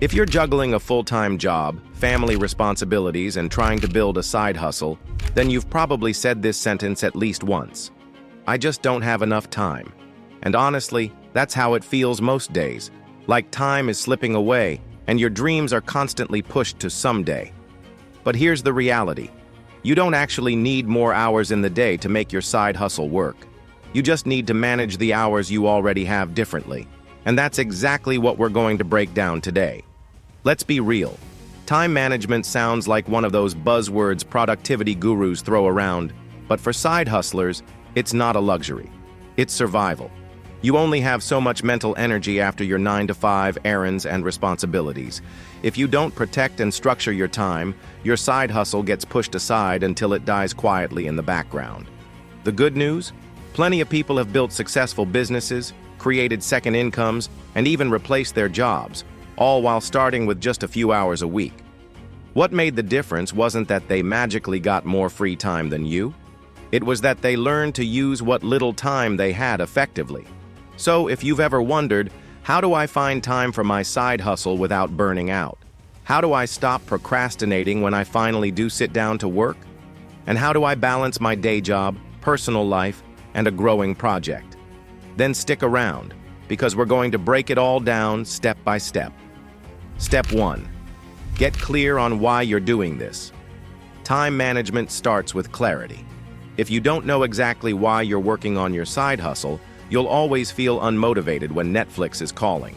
If you're juggling a full-time job, family responsibilities, and trying to build a side hustle, then you've probably said this sentence at least once. I just don't have enough time. And honestly, that's how it feels most days. Like time is slipping away, and your dreams are constantly pushed to someday. But here's the reality. You don't actually need more hours in the day to make your side hustle work. You just need to manage the hours you already have differently. And that's exactly what we're going to break down today. Let's be real. Time management sounds like one of those buzzwords productivity gurus throw around, but for side hustlers, it's not a luxury. It's survival. You only have so much mental energy after your 9-to-5 errands and responsibilities. If you don't protect and structure your time, your side hustle gets pushed aside until it dies quietly in the background. The good news? Plenty of people have built successful businesses, created second incomes, and even replaced their jobs, all while starting with just a few hours a week. What made the difference wasn't that they magically got more free time than you. It was that they learned to use what little time they had effectively. So if you've ever wondered, how do I find time for my side hustle without burning out? How do I stop procrastinating when I finally do sit down to work? And how do I balance my day job, personal life, and a growing project? Then stick around, because we're going to break it all down step by step. Step 1. Get clear on why you're doing this. Time management starts with clarity. If you don't know exactly why you're working on your side hustle, you'll always feel unmotivated when Netflix is calling.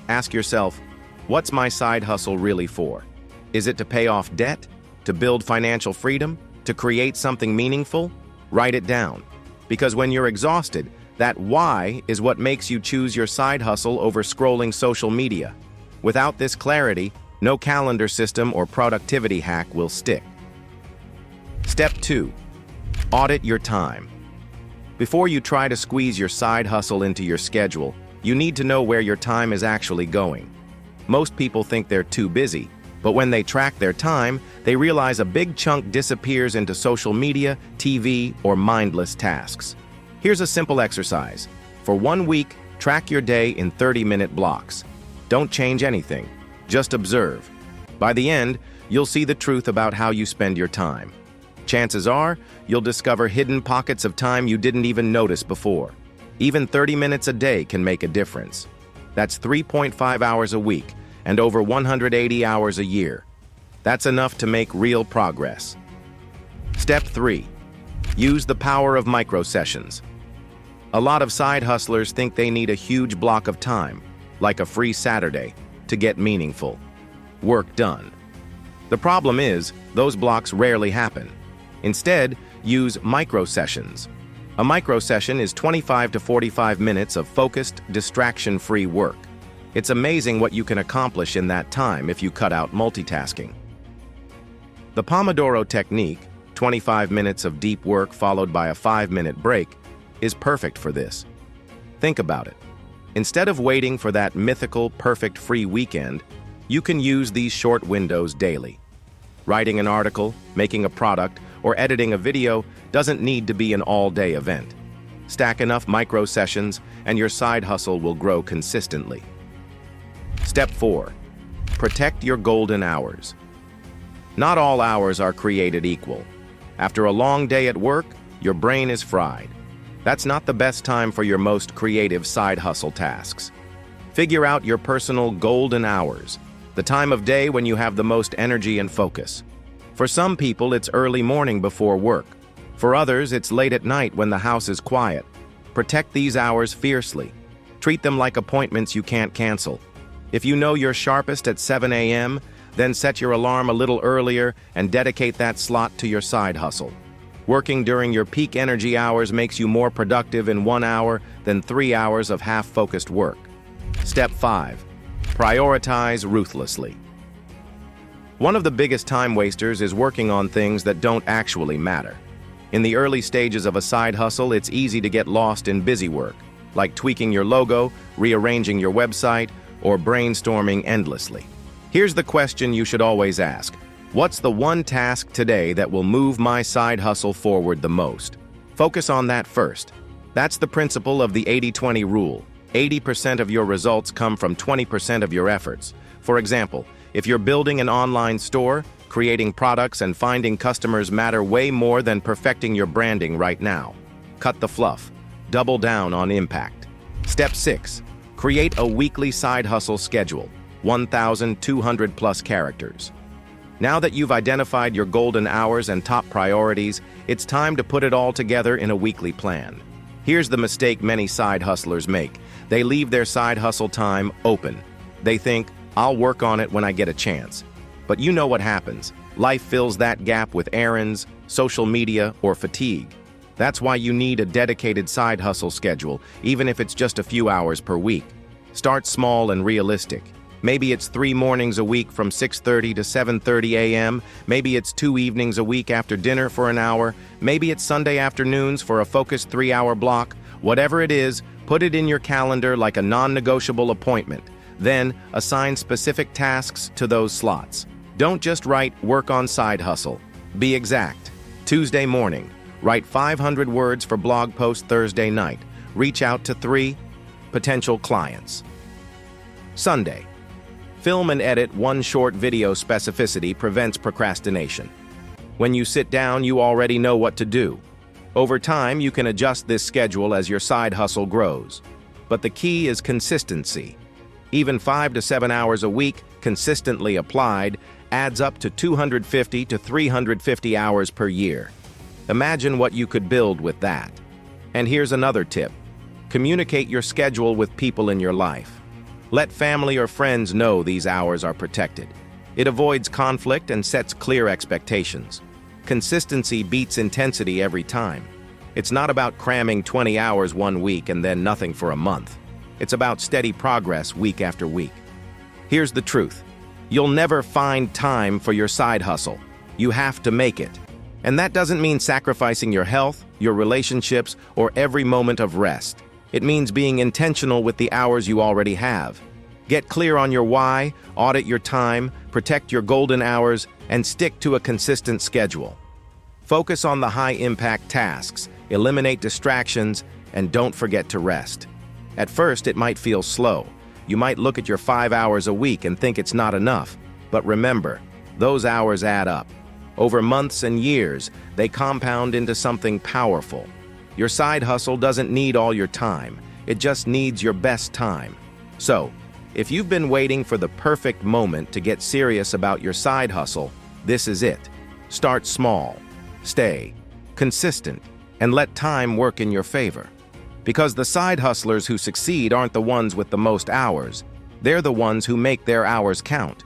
Ask yourself, what's my side hustle really for? Is it to pay off debt? To build financial freedom? To create something meaningful? Write it down. Because when you're exhausted, that why is what makes you choose your side hustle over scrolling social media. Without this clarity, no calendar system or productivity hack will stick. Step 2. Audit your time. Before you try to squeeze your side hustle into your schedule, you need to know where your time is actually going. Most people think they're too busy, but when they track their time, they realize a big chunk disappears into social media, TV, or mindless tasks. Here's a simple exercise. For 1 week, track your day in 30-minute blocks. Don't change anything, just observe. By the end, you'll see the truth about how you spend your time. Chances are, you'll discover hidden pockets of time you didn't even notice before. Even 30 minutes a day can make a difference. That's 3.5 hours a week and over 180 hours a year. That's enough to make real progress. Step 3. Use the power of micro-sessions. A lot of side hustlers think they need a huge block of time, like a free Saturday, to get meaningful work done. The problem is, those blocks rarely happen. Instead, use micro-sessions. A micro-session is 25 to 45 minutes of focused, distraction-free work. It's amazing what you can accomplish in that time if you cut out multitasking. The Pomodoro technique, 25 minutes of deep work followed by a 5-minute break, is perfect for this. Think about it. Instead of waiting for that mythical, perfect free weekend, you can use these short windows daily. Writing an article, making a product, or editing a video doesn't need to be an all-day event. Stack enough micro-sessions, and your side hustle will grow consistently. Step 4. Protect your golden hours. Not all hours are created equal. After a long day at work, your brain is fried. That's not the best time for your most creative side hustle tasks. Figure out your personal golden hours, the time of day when you have the most energy and focus. For some people, it's early morning before work. For others, it's late at night when the house is quiet. Protect these hours fiercely. Treat them like appointments you can't cancel. If you know you're sharpest at 7 a.m., then set your alarm a little earlier and dedicate that slot to your side hustle. Working during your peak energy hours makes you more productive in 1 hour than 3 hours of half-focused work. Step 5. Prioritize ruthlessly. One of the biggest time wasters is working on things that don't actually matter. In the early stages of a side hustle, it's easy to get lost in busy work, like tweaking your logo, rearranging your website, or brainstorming endlessly. Here's the question you should always ask. What's the one task today that will move my side hustle forward the most? Focus on that first. That's the principle of the 80-20 rule. 80% of your results come from 20% of your efforts. For For example, if you're building an online store, creating products and finding customers matter way more than perfecting your branding right now. Cut the fluff. Double down on impact. Step 6. Create a weekly side hustle schedule, 1,200 plus characters. Now that you've identified your golden hours and top priorities, it's time to put it all together in a weekly plan. Here's the mistake many side hustlers make. They leave their side hustle time open. They think, I'll work on it when I get a chance. But you know what happens. Life fills that gap with errands, social media, or fatigue. That's why you need a dedicated side hustle schedule, even if it's just a few hours per week. Start small and realistic. Maybe it's 3 mornings a week from 6:30 to 7:30 a.m. Maybe it's 2 evenings a week after dinner for an hour. Maybe it's Sunday afternoons for a focused 3-hour block. Whatever it is, put it in your calendar like a non-negotiable appointment. Then, assign specific tasks to those slots. Don't just write work on side hustle. Be exact. Tuesday morning, write 500 words for blog post Thursday night. Reach out to 3 potential clients. Sunday, film and edit 1 short video. Specificity prevents procrastination. When you sit down, you already know what to do. Over time, you can adjust this schedule as your side hustle grows. But the key is consistency. Even 5 to 7 hours a week, consistently applied, adds up to 250 to 350 hours per year. Imagine what you could build with that. And here's another tip. Communicate your schedule with people in your life. Let family or friends know these hours are protected. It avoids conflict and sets clear expectations. Consistency beats intensity every time. It's not about cramming 20 hours one week and then nothing for a month. It's about steady progress week after week. Here's the truth. You'll never find time for your side hustle. You have to make it. And that doesn't mean sacrificing your health, your relationships, or every moment of rest. It means being intentional with the hours you already have. Get clear on your why, audit your time, protect your golden hours, and stick to a consistent schedule. Focus on the high-impact tasks, eliminate distractions, and don't forget to rest. At first, it might feel slow. You might look at your 5 hours a week and think it's not enough. But remember, those hours add up. Over months and years, they compound into something powerful. Your side hustle doesn't need all your time. It just needs your best time. So, if you've been waiting for the perfect moment to get serious about your side hustle, this is it. Start small, stay consistent, and let time work in your favor. Because the side hustlers who succeed aren't the ones with the most hours. They're the ones who make their hours count.